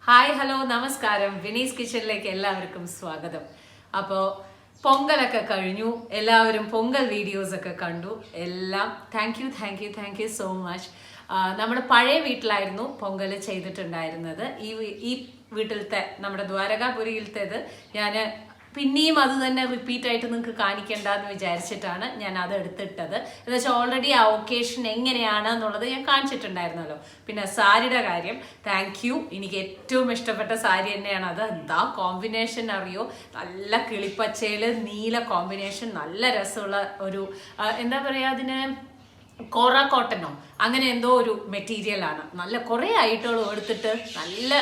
Hi hello നമസ്കാരം. വിനീസ് കിച്ചണിലേക്ക് എല്ലാവർക്കും സ്വാഗതം. അപ്പോൾ പൊങ്കലൊക്കെ കഴിഞ്ഞു, എല്ലാവരും പൊങ്കൽ വീഡിയോസൊക്കെ കണ്ടു. എല്ലാം താങ്ക് യു സോ മച്ച്. നമ്മുടെ പഴയ വീട്ടിലായിരുന്നു പൊങ്കൽ ചെയ്തിട്ടുണ്ടായിരുന്നത്. ഈ വീട്ടിലത്തെ നമ്മുടെ ദ്വാരകാപുരിയിലത്തേത് ഞാൻ പിന്നെയും അത് തന്നെ റിപ്പീറ്റ് ആയിട്ട് നിങ്ങൾക്ക് കാണിക്കേണ്ടെന്ന് വിചാരിച്ചിട്ടാണ് ഞാൻ അത് എടുത്തിട്ടത്. എന്ന് വെച്ചാൽ ഓൾറെഡി ആ ഒക്കേഷൻ എങ്ങനെയാണ് എന്നുള്ളത് ഞാൻ കാണിച്ചിട്ടുണ്ടായിരുന്നല്ലോ. പിന്നെ സാരിയുടെ കാര്യം താങ്ക് യു. എനിക്ക് ഏറ്റവും ഇഷ്ടപ്പെട്ട സാരി തന്നെയാണ് അത്. എന്താ കോമ്പിനേഷൻ അറിയോ, നല്ല കിളിപ്പച്ചയിൽ നീല കോമ്പിനേഷൻ, നല്ല രസമുള്ള ഒരു എന്താ പറയുക അതിന്, കോറ കോട്ടനോ അങ്ങനെ എന്തോ ഒരു മെറ്റീരിയലാണ്. നല്ല കുറേ ഐറ്റങ്ങൾ എടുത്തിട്ട് നല്ല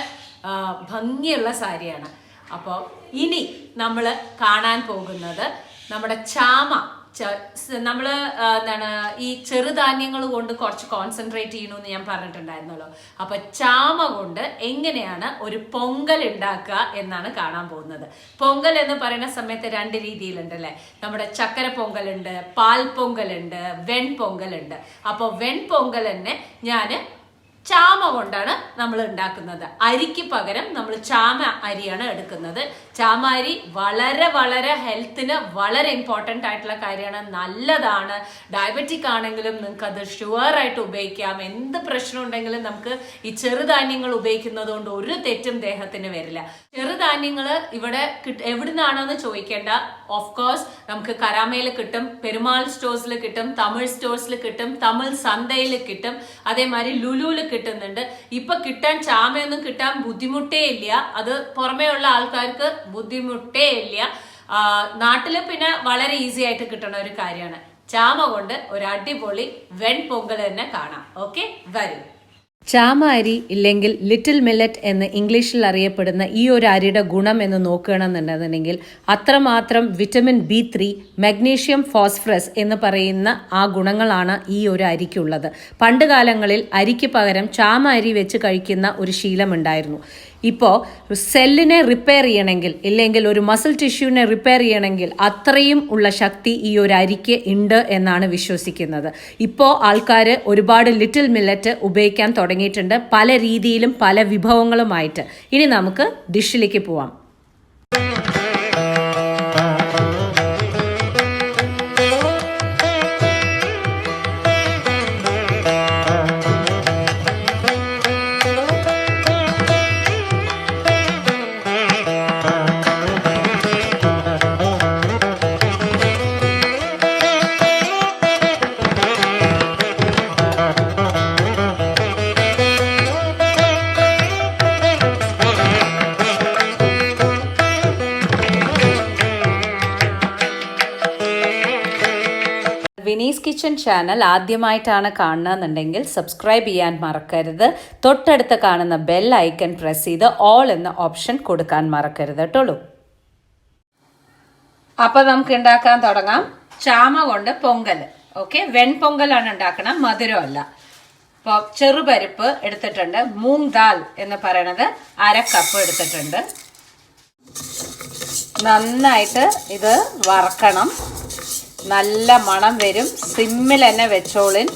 ഭംഗിയുള്ള സാരിയാണ്. അപ്പോൾ ഇനി നമ്മൾ കാണാൻ പോകുന്നത് നമ്മുടെ ചാമ. നമ്മൾ എന്താണ് ഈ ചെറുധാന്യങ്ങൾ കൊണ്ട് കുറച്ച് കോൺസെൻട്രേറ്റ് ചെയ്യണമെന്ന് ഞാൻ പറഞ്ഞിട്ടുണ്ടായിരുന്നല്ലോ. അപ്പൊ ചാമ കൊണ്ട് എങ്ങനെയാണ് ഒരു പൊങ്കൽ ഉണ്ടാക്കുക എന്നാണ് കാണാൻ പോകുന്നത്. പൊങ്കൽ എന്ന് പറയുന്ന സമയത്ത് രണ്ട് രീതിയിലുണ്ടല്ലേ. നമ്മുടെ ചക്കര പൊങ്കലുണ്ട്, പാൽ പൊങ്കലുണ്ട്, വെൺപൊങ്കലുണ്ട്. അപ്പോൾ വെൺപൊങ്കൽ തന്നെ ഞാൻ ചാമ കൊണ്ടാണ് നമ്മൾ ഉണ്ടാക്കുന്നത്. അരിക്ക് പകരം നമ്മൾ ചാമ അരിയാണ് എടുക്കുന്നത്. ചാമ അരി വളരെ വളരെ ഹെൽത്തിന് വളരെ ഇമ്പോർട്ടൻ്റ് ആയിട്ടുള്ള കാര്യമാണ്, നല്ലതാണ്. ഡയബറ്റിക് ആണെങ്കിലും നിങ്ങൾക്ക് അത് ഷുവറായിട്ട് ഉപയോഗിക്കാം. എന്ത് പ്രശ്നം ഉണ്ടെങ്കിലും നമുക്ക് ഈ ചെറുധാന്യങ്ങൾ ഉപയോഗിക്കുന്നത് കൊണ്ട് ഒരു തെറ്റും ദേഹത്തിന് വരില്ല. ചെറുധാന്യങ്ങൾ ഇവിടെ എവിടുന്നാണോന്ന് ചോദിക്കേണ്ട. ഓഫ് കോഴ്സ് നമുക്ക് കരാമയിൽ കിട്ടും, പെരുമാൾ സ്റ്റോഴ്സിൽ കിട്ടും, തമിഴ് സ്റ്റോഴ്സിൽ കിട്ടും, തമിഴ് സന്തയിൽ കിട്ടും, അതേമാതിരി ലുലുവിൽ കിട്ടുന്നുണ്ട്. ഇപ്പൊ കിട്ടാൻ ചാമയൊന്നും കിട്ടാൻ ബുദ്ധിമുട്ടേ ഇല്ല. അത് പുറമേ ഉള്ള ആൾക്കാർക്ക് ബുദ്ധിമുട്ടേ ഇല്ല. നാട്ടില് പിന്നെ വളരെ ഈസി ആയിട്ട് കിട്ടുന്ന ഒരു കാര്യമാണ്. ചാമ കൊണ്ട് ഒരു അടിപൊളി വെൺപൊങ്കൽ തന്നെ കാണാം. ഓക്കെ, വരും. ചാമ അരി ഇല്ലെങ്കിൽ ലിറ്റിൽ മില്ലറ്റ് എന്ന് ഇംഗ്ലീഷിൽ അറിയപ്പെടുന്ന ഈ ഒരു അരിയുടെ ഗുണം എന്ന് നോക്കുകയാണെന്നുണ്ടെന്നുണ്ടെങ്കിൽ അത്രമാത്രം വിറ്റമിൻ B3, മഗ്നീഷ്യം, ഫോസ്ഫറസ് എന്ന് പറയുന്ന ആ ഗുണങ്ങളാണ് ഈ ഒരു അരിക്കുള്ളത്. പണ്ട് കാലങ്ങളിൽ അരിക്ക് പകരം ചാമ അരി വെച്ച് കഴിക്കുന്ന ഒരു ശീലമുണ്ടായിരുന്നു. ഇപ്പോൾ സെല്ലിനെ റിപ്പയർ ചെയ്യണമെങ്കിൽ ഇല്ലെങ്കിൽ ഒരു മസിൽ ടിഷ്യൂവിനെ റിപ്പയർ ചെയ്യണമെങ്കിൽ അത്രയും ഉള്ള ശക്തി ഈ ഒരു അരിക്ക് ഉണ്ട് എന്നാണ് വിശ്വസിക്കുന്നത്. ഇപ്പോൾ ആൾക്കാർ ഒരുപാട് ലിറ്റിൽ മില്ലറ്റ് ഉപയോഗിക്കാൻ തുടങ്ങിയിട്ടുണ്ട്, പല രീതിയിലും പല വിഭവങ്ങളുമായിട്ട്. ഇനി നമുക്ക് ഡിഷിലേക്ക് പോവാം. വിനീസ് കിച്ചൺ ചാനൽ ആദ്യമായിട്ടാണ് കാണുന്നതെന്നുണ്ടെങ്കിൽ സബ്സ്ക്രൈബ് ചെയ്യാൻ മറക്കരുത്. തൊട്ടടുത്ത് കാണുന്ന ബെൽ ഐക്കൺ പ്രസ് ചെയ്ത് ഓൾ എന്ന ഓപ്ഷൻ കൊടുക്കാൻ മറക്കരുത് കേട്ടോളൂ. അപ്പം നമുക്ക് ഉണ്ടാക്കാൻ തുടങ്ങാം. ചാമ കൊണ്ട് പൊങ്കൽ. ഓക്കെ, വെൺപൊങ്കലാണ് ഉണ്ടാക്കണം, മധുരമല്ല. അപ്പോൾ ചെറുപരിപ്പ് എടുത്തിട്ടുണ്ട്. മൂങ് ദാൽ എന്ന് പറയണത് 1/2 കപ്പ് എടുത്തിട്ടുണ്ട്. നന്നായിട്ട് ഇത് വറക്കണം, നല്ല മണം വരും. സിമ്മിൽ തന്നെ വെച്ചോളിൻ.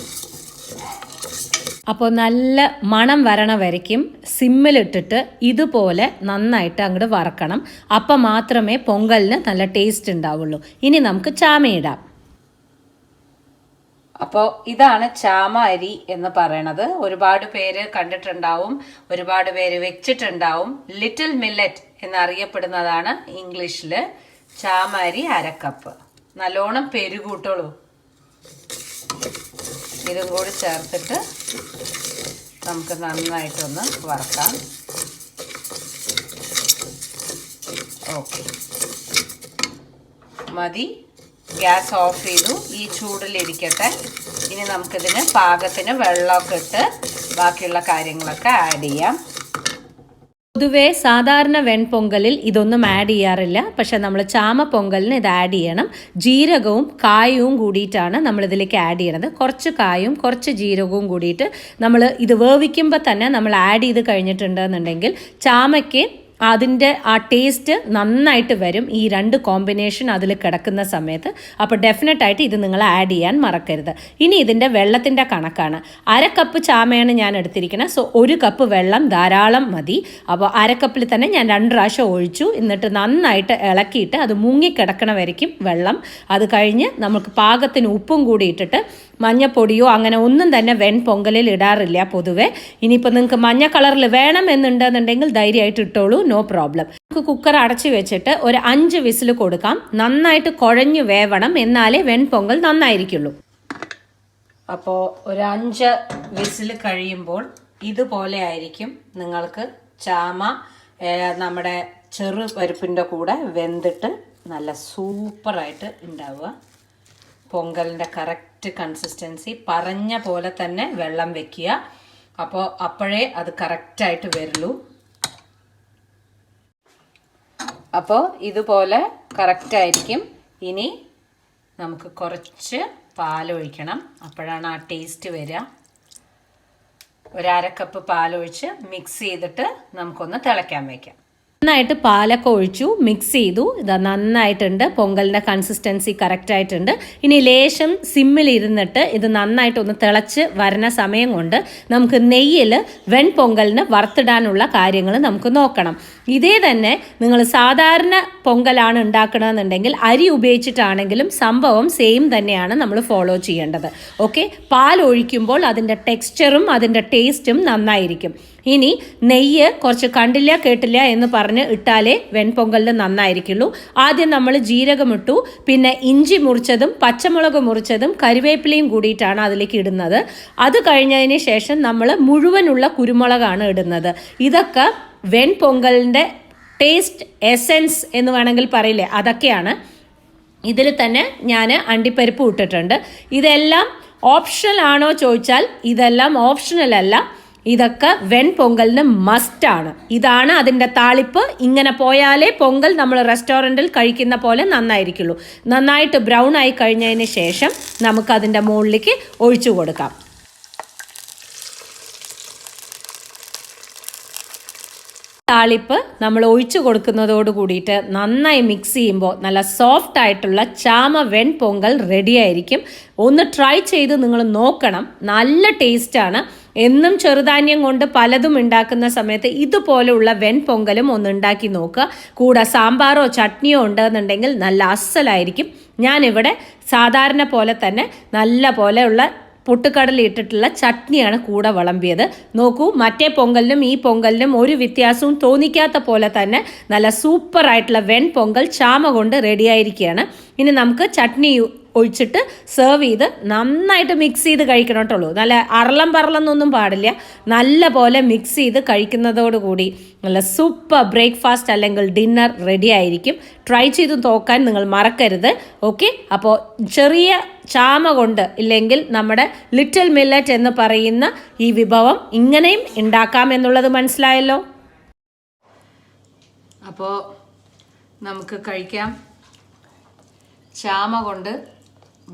അപ്പോൾ നല്ല മണം വരണ വരയ്ക്കും സിമ്മിലിട്ടിട്ട് ഇതുപോലെ നന്നായിട്ട് അങ്ങോട്ട് വറക്കണം. അപ്പം മാത്രമേ പൊങ്കലിന് നല്ല ടേസ്റ്റ് ഉണ്ടാവുള്ളൂ. ഇനി നമുക്ക് ചാമയിടാം. അപ്പോൾ ഇതാണ് ചാമ അരി എന്ന് പറയണത്. ഒരുപാട് പേര് കണ്ടിട്ടുണ്ടാവും, ഒരുപാട് പേര് വെച്ചിട്ടുണ്ടാവും. ലിറ്റിൽ മില്ലറ്റ് എന്നറിയപ്പെടുന്നതാണ് ഇംഗ്ലീഷിൽ. ചാമ അരി 1/2 കപ്പ്. നല്ലോണം പെരുകൂട്ടുള്ളൂ. ഇതും കൂടി ചേർത്തിട്ട് നമുക്ക് നന്നായിട്ടൊന്ന് വറക്കാം. ഓക്കെ, മതി. ഗ്യാസ് ഓഫ് ചെയ്തു. ഈ ചൂടിലിരിക്കട്ടെ. ഇനി നമുക്കിതിന് പാകത്തിന് വെള്ളമൊക്കെ ഇട്ട് ബാക്കിയുള്ള കാര്യങ്ങളൊക്കെ ആഡ് ചെയ്യാം. പൊതുവേ സാധാരണ വെൺപൊങ്കലിൽ ഇതൊന്നും ആഡ് ചെയ്യാറില്ല, പക്ഷെ നമ്മൾ ചാമ പൊങ്കലിന് ഇത് ആഡ് ചെയ്യണം. ജീരകവും കായവും കൂടിയിട്ടാണ് നമ്മളിതിലേക്ക് ആഡ് ചെയ്യണത്. കുറച്ച് കായും കുറച്ച് ജീരകവും കൂടിയിട്ട് നമ്മൾ ഇത് വേവിക്കുമ്പോൾ തന്നെ നമ്മൾ ആഡ് ചെയ്ത് കഴിഞ്ഞിട്ടുണ്ടെന്നുണ്ടെങ്കിൽ ചാമയ്ക്ക് അതിൻ്റെ ആ ടേസ്റ്റ് നന്നായിട്ട് വരും ഈ രണ്ട് കോമ്പിനേഷൻ അതിൽ കിടക്കുന്ന സമയത്ത്. അപ്പോൾ ഡെഫിനറ്റായിട്ട് ഇത് നിങ്ങൾ ആഡ് ചെയ്യാൻ മറക്കരുത്. ഇനി ഇതിൻ്റെ വെള്ളത്തിൻ്റെ കണക്കാണ്. 1/2 കപ്പ് ചാമയാണ് ഞാൻ എടുത്തിരിക്കുന്നത്. സോ 1 കപ്പ് വെള്ളം ധാരാളം മതി. അപ്പോൾ 1/2 കപ്പിൽ തന്നെ ഞാൻ 2 പ്രാവശ്യം ഒഴിച്ചു. എന്നിട്ട് നന്നായിട്ട് ഇളക്കിയിട്ട് അത് മുങ്ങിക്കിടക്കണ വരയ്ക്കും വെള്ളം. അത് കഴിഞ്ഞ് നമുക്ക് പാകത്തിന് ഉപ്പും കൂടി ഇട്ടിട്ട്, മഞ്ഞപ്പൊടിയോ അങ്ങനെ ഒന്നും തന്നെ വെൺപൊങ്കലിൽ ഇടാറില്ല പൊതുവെ. ഇനിയിപ്പോൾ നിങ്ങൾക്ക് മഞ്ഞ കളറിൽ വേണം എന്നുണ്ടെന്നുണ്ടെങ്കിൽ ധൈര്യമായിട്ട് ഇട്ടോളൂ, നോ പ്രോബ്ലം. നമുക്ക് കുക്കർ അടച്ചു വെച്ചിട്ട് ഒരു 5 വിസിൽ കൊടുക്കാം. നന്നായിട്ട് കുഴഞ്ഞു വേവണം, എന്നാലേ വെൺപൊങ്കൽ നന്നായിരിക്കുള്ളൂ. അപ്പോൾ ഒരു 5 വിസിൽ കഴിയുമ്പോൾ ഇതുപോലെ ആയിരിക്കും നിങ്ങൾക്ക് ചാമ നമ്മുടെ ചെറുപരിപ്പിൻ്റെ കൂടെ വെന്തിട്ട് നല്ല സൂപ്പറായിട്ട് ഉണ്ടാവുക. പൊങ്കലിൻ്റെ കറക്റ്റ് കൺസിസ്റ്റൻസി പറഞ്ഞ പോലെ തന്നെ വെള്ളം വെക്കുക. അപ്പോൾ അപ്പോഴേ അത് കറക്റ്റായിട്ട് വരുള്ളൂ. അപ്പോൾ ഇതുപോലെ കറക്റ്റായിരിക്കും. ഇനി നമുക്ക് കുറച്ച് പാലൊഴിക്കണം, അപ്പോഴാണ് ആ ടേസ്റ്റ് വരിക. ഒരു 1/2 കപ്പ് പാലൊഴിച്ച് മിക്സ് ചെയ്തിട്ട് നമുക്കൊന്ന് തിളയ്ക്കാൻ വയ്ക്കാം. നന്നായിട്ട് പാലൊക്കെ ഒഴിച്ചു, മിക്സ് ചെയ്തു. ഇതാ നന്നായിട്ടുണ്ട്, പൊങ്കലിൻ്റെ കൺസിസ്റ്റൻസി കറക്റ്റായിട്ടുണ്ട്. ഇനി ലേശം സിമ്മിലിരുന്നിട്ട് ഇത് നന്നായിട്ടൊന്ന് തിളച്ച് വരുന്ന സമയം കൊണ്ട് നമുക്ക് നെയ്യിൽ വെൺപൊങ്കലിന് വറുത്തിടാനുള്ള കാര്യങ്ങൾ നമുക്ക് നോക്കണം. ഇതേ തന്നെ നിങ്ങൾ സാധാരണ പൊങ്കലാണ് ഉണ്ടാക്കണമെന്നുണ്ടെങ്കിൽ അരി ഉപയോഗിച്ചിട്ടാണെങ്കിലും സംഭവം സെയിം തന്നെയാണ് നമ്മൾ ഫോളോ ചെയ്യേണ്ടത്. ഓക്കെ, പാൽ ഒഴിക്കുമ്പോൾ അതിൻ്റെ ടെക്സ്ചറും അതിൻ്റെ ടേസ്റ്റും നന്നായിരിക്കും. ഇനി നെയ്യ് കുറച്ച് കണ്ടില്ല കേട്ടില്ല എന്ന് പറഞ്ഞ് ഇട്ടാലേ വെൺപൊങ്കലിന് നന്നായിരിക്കുള്ളൂ. ആദ്യം നമ്മൾ ജീരകം ഇട്ടു, പിന്നെ ഇഞ്ചി മുറിച്ചതും പച്ചമുളക് മുറിച്ചതും കറിവേപ്പിലയും കൂടിയിട്ടാണ് അതിലേക്ക് ഇടുന്നത്. അത് കഴിഞ്ഞതിന് ശേഷം നമ്മൾ മുഴുവനുള്ള കുരുമുളകാണ് ഇടുന്നത്. ഇതൊക്കെ വെൺപൊങ്കലിൻ്റെ ടേസ്റ്റ് എസെൻസ് എന്ന് വേണമെങ്കിൽ പറയില്ലേ, അതൊക്കെയാണ്. ഇതിൽ തന്നെ ഞാൻ അണ്ടിപ്പരിപ്പ് ഇട്ടിട്ടുണ്ട്. ഇതെല്ലാം ഓപ്ഷണൽ ആണോ ചോദിച്ചാൽ ഇതെല്ലാം ഓപ്ഷണൽ അല്ല, ഇതൊക്കെ വെൺപൊങ്കലിന് മസ്റ്റാണ്. ഇതാണ് അതിൻ്റെ താളിപ്പ്. ഇങ്ങനെ പോയാലേ പൊങ്കൽ നമ്മൾ റെസ്റ്റോറൻറ്റിൽ കഴിക്കുന്ന പോലെ നന്നായിരിക്കുള്ളൂ. നന്നായിട്ട് ബ്രൗൺ ആയി കഴിഞ്ഞതിന് ശേഷം നമുക്കതിൻ്റെ മുകളിലേക്ക് ഒഴിച്ചു കൊടുക്കാം. താളിപ്പ് നമ്മൾ ഒഴിച്ചു കൊടുക്കുന്നതോട് കൂടിയിട്ട് നന്നായി മിക്സ് ചെയ്യുമ്പോൾ നല്ല സോഫ്റ്റ് ആയിട്ടുള്ള ചാമ വെൺപൊങ്കൽ റെഡി ആയിരിക്കും. ഒന്ന് ട്രൈ ചെയ്ത് നിങ്ങൾ നോക്കണം, നല്ല ടേസ്റ്റാണ്. എന്നും ചെറുധാന്യം കൊണ്ട് പലതും ഉണ്ടാക്കുന്ന സമയത്ത് ഇതുപോലെയുള്ള വെൺപൊങ്കലും ഒന്ന് ഉണ്ടാക്കി നോക്കുക. കൂടെ സാമ്പാറോ ചട്നിയോ ഉണ്ടെന്നുണ്ടെങ്കിൽ നല്ല അസ്സലായിരിക്കും. ഞാനിവിടെ സാധാരണ പോലെ തന്നെ നല്ല പോലെയുള്ള പൊട്ടുകടല ഇട്ടിട്ടുള്ള ചട്നിയാണ് കൂടെ വിളമ്പിയത്. നോക്കൂ, മറ്റേ പൊങ്കലിനും ഈ പൊങ്കലിനും ഒരു വ്യത്യാസവും തോന്നിക്കാത്ത പോലെ തന്നെ നല്ല സൂപ്പറായിട്ടുള്ള വെൺപൊങ്കൽ ചാമ കൊണ്ട് റെഡിയായിരിക്കുകയാണ്. ഇനി നമുക്ക് ചട്നി ഒഴിച്ചിട്ട് സെർവ് ചെയ്ത് നന്നായിട്ട് മിക്സ് ചെയ്ത് കഴിക്കണം കേട്ടുള്ളൂ. നല്ല അറളം പറളെന്നൊന്നും പാടില്ല. നല്ല പോലെ മിക്സ് ചെയ്ത് കഴിക്കുന്നതോടുകൂടി നല്ല സൂപ്പർ ബ്രേക്ക്ഫാസ്റ്റ് അല്ലെങ്കിൽ ഡിന്നർ റെഡി ആയിരിക്കും. ട്രൈ ചെയ്ത് നോക്കാൻ നിങ്ങൾ മറക്കരുത്. ഓക്കെ, അപ്പോൾ ചെറിയ ചാമ കൊണ്ട് ഇല്ലെങ്കിൽ നമ്മുടെ ലിറ്റിൽ മില്ലറ്റ് എന്ന് പറയുന്ന ഈ വിഭവം ഇങ്ങനെയും ഉണ്ടാക്കാം എന്നുള്ളത് മനസ്സിലായല്ലോ. അപ്പോൾ നമുക്ക് കഴിക്കാം ചാമ കൊണ്ട്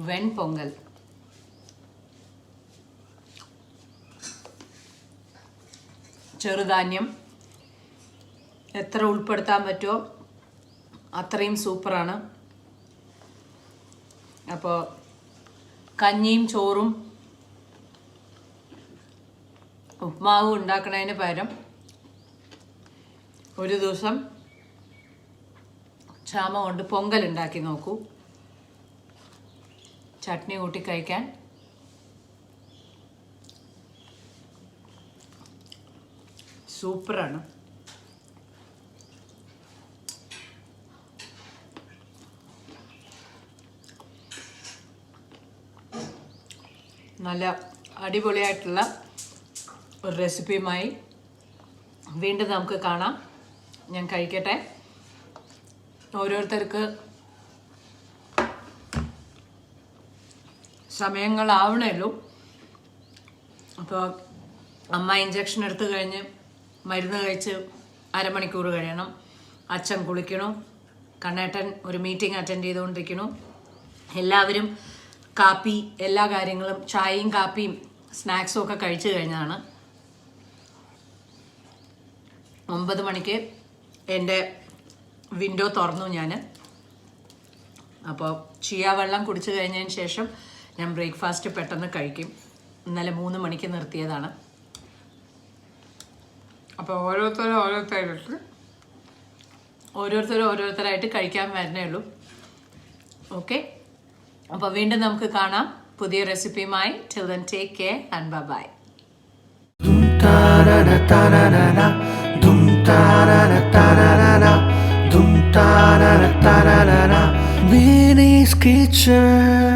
വെൺപൊങ്കൽ. ചെറുധാന്യം എത്ര ഉൾപ്പെടുത്താൻ പറ്റുമോ അത്രയും സൂപ്പറാണ്. അപ്പോൾ കഞ്ഞിയും ചോറും ഉപ്മാവും ഉണ്ടാക്കുന്നതിന് പകരം ഒരു ദിവസം ചാമ കൊണ്ട് പൊങ്കൽ ഉണ്ടാക്കി നോക്കൂ. ചട്നി കൂട്ടി കഴിക്കാൻ സൂപ്പറാണ്. നല്ല അടിപൊളിയായിട്ടുള്ള ഒരു റെസിപ്പിയുമായി വീണ്ടും നമുക്ക് കാണാം. ഞാൻ കഴിക്കട്ടെ. ഓരോരുത്തർക്ക് സമയങ്ങളാവണല്ലോ. അപ്പോൾ അമ്മ ഇഞ്ചക്ഷൻ എടുത്തു കഴിഞ്ഞ് മരുന്ന് കഴിച്ച് അരമണിക്കൂർ കഴിയണം. അച്ഛൻ കുളിക്കണം. കണ്ണേട്ടൻ ഒരു മീറ്റിംഗ് അറ്റൻഡ് ചെയ്തുകൊണ്ടിരിക്കണം. എല്ലാവരും കാപ്പി, എല്ലാ കാര്യങ്ങളും ചായയും കാപ്പിയും സ്നാക്സും ഒക്കെ കഴിച്ചു കഴിഞ്ഞാണ് 9 മണിക്ക് എൻ്റെ വിൻഡോ തുറന്നു ഞാൻ. അപ്പോൾ ചിയ വെള്ളം കുടിച്ചു കഴിഞ്ഞതിന് ശേഷം ഞാൻ ബ്രേക്ക്ഫാസ്റ്റ് പെട്ടെന്ന് കഴിക്കും. ഇന്നലെ 3 മണിക്ക് നിർത്തിയതാണ്. അപ്പോൾ ഓരോരുത്തരായിട്ട് കഴിക്കാൻ വരുന്നേ ഉള്ളൂ. ഓക്കെ, അപ്പോൾ വീണ്ടും നമുക്ക് കാണാം പുതിയ റെസിപ്പിയുമായി. Till then take care and bye bye. Vinny's Kitchen.